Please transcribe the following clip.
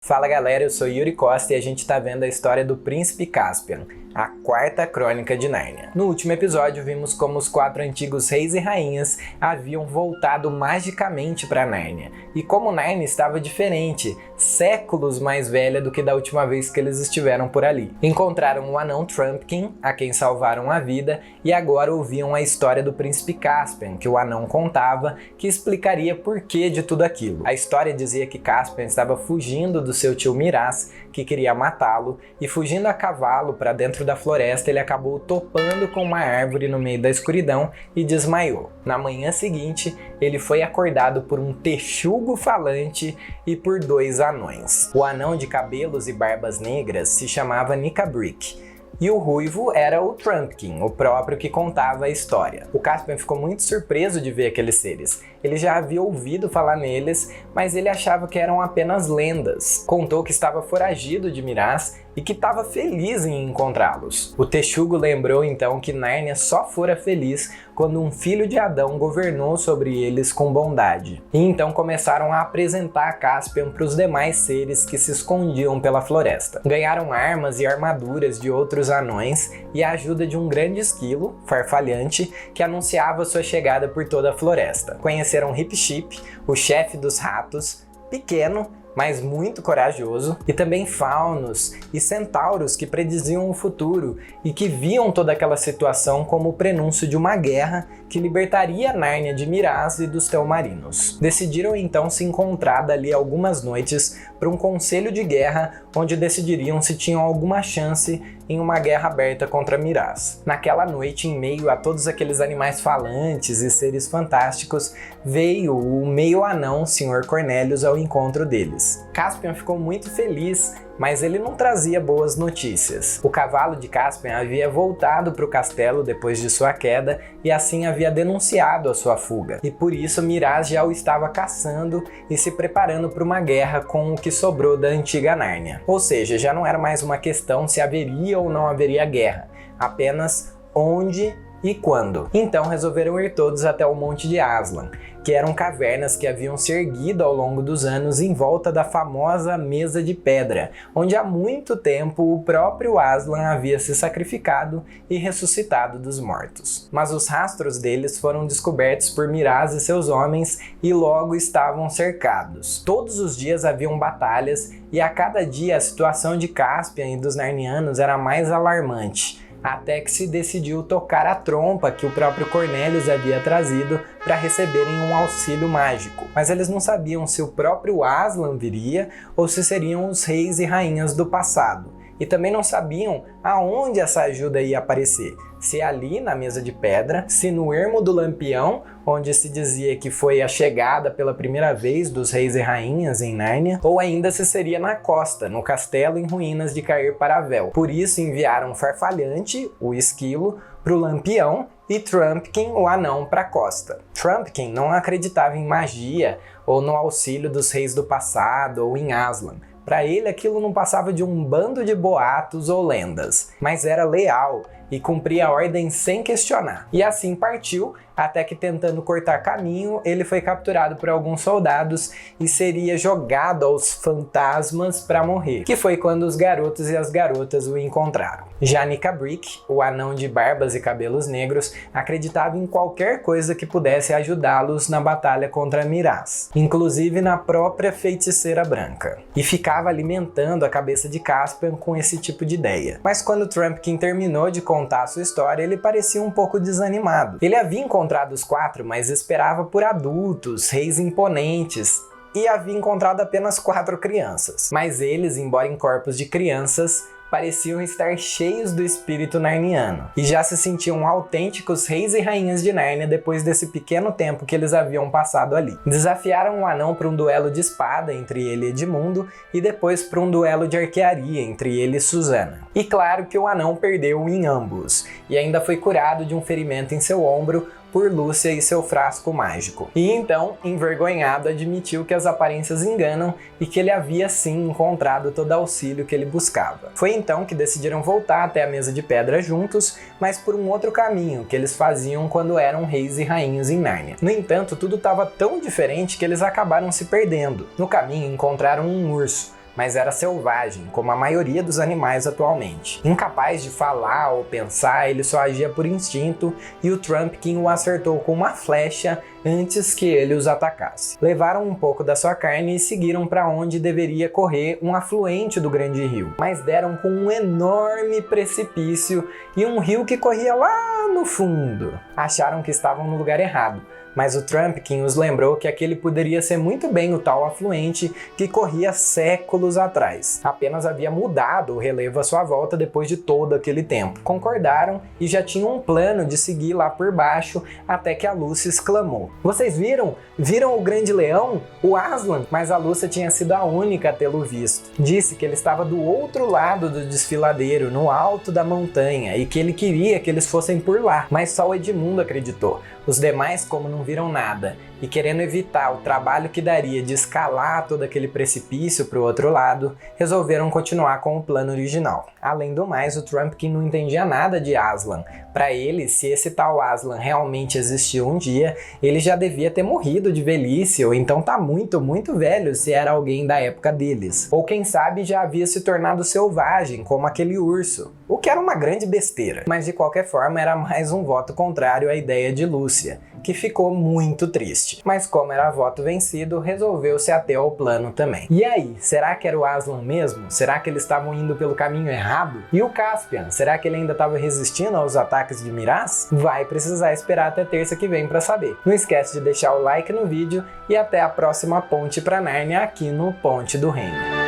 Fala galera, eu sou Yuri Costa e a gente tá vendo a história do Príncipe Caspian, a quarta crônica de Nárnia. No último episódio vimos como os 4 antigos reis e rainhas haviam voltado magicamente para Nárnia, e como Nárnia estava diferente, séculos mais velha do que da última vez que eles estiveram por ali. Encontraram o anão Trumpkin, a quem salvaram a vida, e agora ouviam a história do Príncipe Caspian, que o anão contava, que explicaria por que de tudo aquilo. A história dizia que Caspian estava fugindo do seu tio Miraz, que queria matá-lo, e fugindo a cavalo para dentro da floresta, ele acabou topando com uma árvore no meio da escuridão e desmaiou. Na manhã seguinte, ele foi acordado por um texugo falante e por 2 anões. O anão de cabelos e barbas negras se chamava Nikabrik, e o ruivo era o Trumpkin, o próprio que contava a história. O Caspian ficou muito surpreso de ver aqueles seres. Ele já havia ouvido falar neles, mas ele achava que eram apenas lendas. Contou que estava foragido de Miraz e que estava feliz em encontrá-los. O texugo lembrou então que Nárnia só fora feliz quando um filho de Adão governou sobre eles com bondade. E então começaram a apresentar Caspian para os demais seres que se escondiam pela floresta. Ganharam armas e armaduras de outros anões e a ajuda de um grande esquilo, farfalhante, que anunciava sua chegada por toda a floresta. Conheceram Hip-Chip, o chefe dos ratos, pequeno, mas muito corajoso, e também faunos e centauros que prediziam o futuro e que viam toda aquela situação como o prenúncio de uma guerra que libertaria Nárnia de Miraz e dos Telmarinos. Decidiram então se encontrar dali algumas noites para um conselho de guerra onde decidiriam se tinham alguma chance em uma guerra aberta contra Miraz. Naquela noite, em meio a todos aqueles animais falantes e seres fantásticos, veio o meio-anão Sr. Cornelius ao encontro deles. Caspian ficou muito feliz, mas ele não trazia boas notícias. O cavalo de Caspian havia voltado para o castelo depois de sua queda e assim havia denunciado a sua fuga. E por isso Miraz já o estava caçando e se preparando para uma guerra com o que sobrou da antiga Nárnia. Ou seja, já não era mais uma questão se haveria ou não haveria guerra, apenas onde e quando. Então resolveram ir todos até o Monte de Aslan, que eram cavernas que haviam se erguido ao longo dos anos em volta da famosa Mesa de Pedra, onde há muito tempo o próprio Aslan havia se sacrificado e ressuscitado dos mortos. Mas os rastros deles foram descobertos por Miraz e seus homens e logo estavam cercados. Todos os dias haviam batalhas e a cada dia a situação de Caspian e dos Narnianos era mais alarmante, até que se decidiu tocar a trompa que o próprio Cornelius havia trazido para receberem um auxílio mágico. Mas eles não sabiam se o próprio Aslan viria ou se seriam os reis e rainhas do passado. E também não sabiam aonde essa ajuda ia aparecer. Se ali na Mesa de Pedra, se no ermo do Lampião, onde se dizia que foi a chegada pela primeira vez dos reis e rainhas em Nárnia, ou ainda se seria na costa, no castelo em ruínas de Cair Paravel. Por isso enviaram Farfalhante, o esquilo, para o Lampião e Trumpkin, o anão, para a costa. Trumpkin não acreditava em magia ou no auxílio dos reis do passado ou em Aslan. Para ele aquilo não passava de um bando de boatos ou lendas, mas era leal e cumpria a ordem sem questionar. E assim partiu, até que tentando cortar caminho, ele foi capturado por alguns soldados e seria jogado aos fantasmas para morrer, que foi quando os garotos e as garotas o encontraram. Já Nikabrik, o anão de barbas e cabelos negros, acreditava em qualquer coisa que pudesse ajudá-los na batalha contra Miraz, inclusive na própria feiticeira branca, e ficava alimentando a cabeça de Caspian com esse tipo de ideia. Mas quando Trumpkin terminou de contar a sua história, ele parecia um pouco desanimado. Ele havia encontrado os 4, mas esperava por adultos, reis imponentes, e havia encontrado apenas 4 crianças. Mas eles, embora em corpos de crianças, pareciam estar cheios do espírito narniano, e já se sentiam autênticos reis e rainhas de Nárnia depois desse pequeno tempo que eles haviam passado ali. Desafiaram o anão para um duelo de espada entre ele e Edmundo, e depois para um duelo de arquearia entre ele e Susana. E claro que o anão perdeu em ambos, e ainda foi curado de um ferimento em seu ombro por Lúcia e seu frasco mágico. E então, envergonhado, admitiu que as aparências enganam e que ele havia sim encontrado todo auxílio que ele buscava. Foi então que decidiram voltar até a Mesa de Pedra juntos, mas por um outro caminho que eles faziam quando eram reis e rainhas em Nárnia. No entanto, tudo estava tão diferente que eles acabaram se perdendo. No caminho encontraram um urso, mas era selvagem, como a maioria dos animais atualmente. Incapaz de falar ou pensar, ele só agia por instinto e o Trumpkin o acertou com uma flecha antes que ele os atacasse. Levaram um pouco da sua carne e seguiram para onde deveria correr um afluente do grande rio, mas deram com um enorme precipício e um rio que corria lá no fundo. Acharam que estavam no lugar errado, mas o Trumpkin os lembrou que aquele poderia ser muito bem o tal afluente que corria séculos atrás. Apenas havia mudado o relevo à sua volta depois de todo aquele tempo. Concordaram e já tinham um plano de seguir lá por baixo até que a Lucy exclamou: "Vocês viram? Viram o grande leão? O Aslan?" Mas a Lucy tinha sido a única a tê-lo visto. Disse que ele estava do outro lado do desfiladeiro, no alto da montanha, e que ele queria que eles fossem por lá, mas só o Edmundo acreditou. Os demais, como não viram nada, e querendo evitar o trabalho que daria de escalar todo aquele precipício para o outro lado, resolveram continuar com o plano original. Além do mais, o Trumpkin não entendia nada de Aslan. Para ele, se esse tal Aslan realmente existiu um dia, ele já devia ter morrido de velhice, ou então tá muito velho se era alguém da época deles. Ou quem sabe já havia se tornado selvagem, como aquele urso. O que era uma grande besteira. Mas de qualquer forma, era mais um voto contrário à ideia de Lúcia, que ficou muito triste. Mas como era voto vencido, resolveu se ater ao plano também. E aí, será que era o Aslan mesmo? Será que eles estavam indo pelo caminho errado? E o Caspian, será que ele ainda estava resistindo aos ataques de Miraz? Vai precisar esperar até terça que vem para saber. Não esquece de deixar o like no vídeo e até a próxima ponte para Nárnia aqui no Ponte do Reino.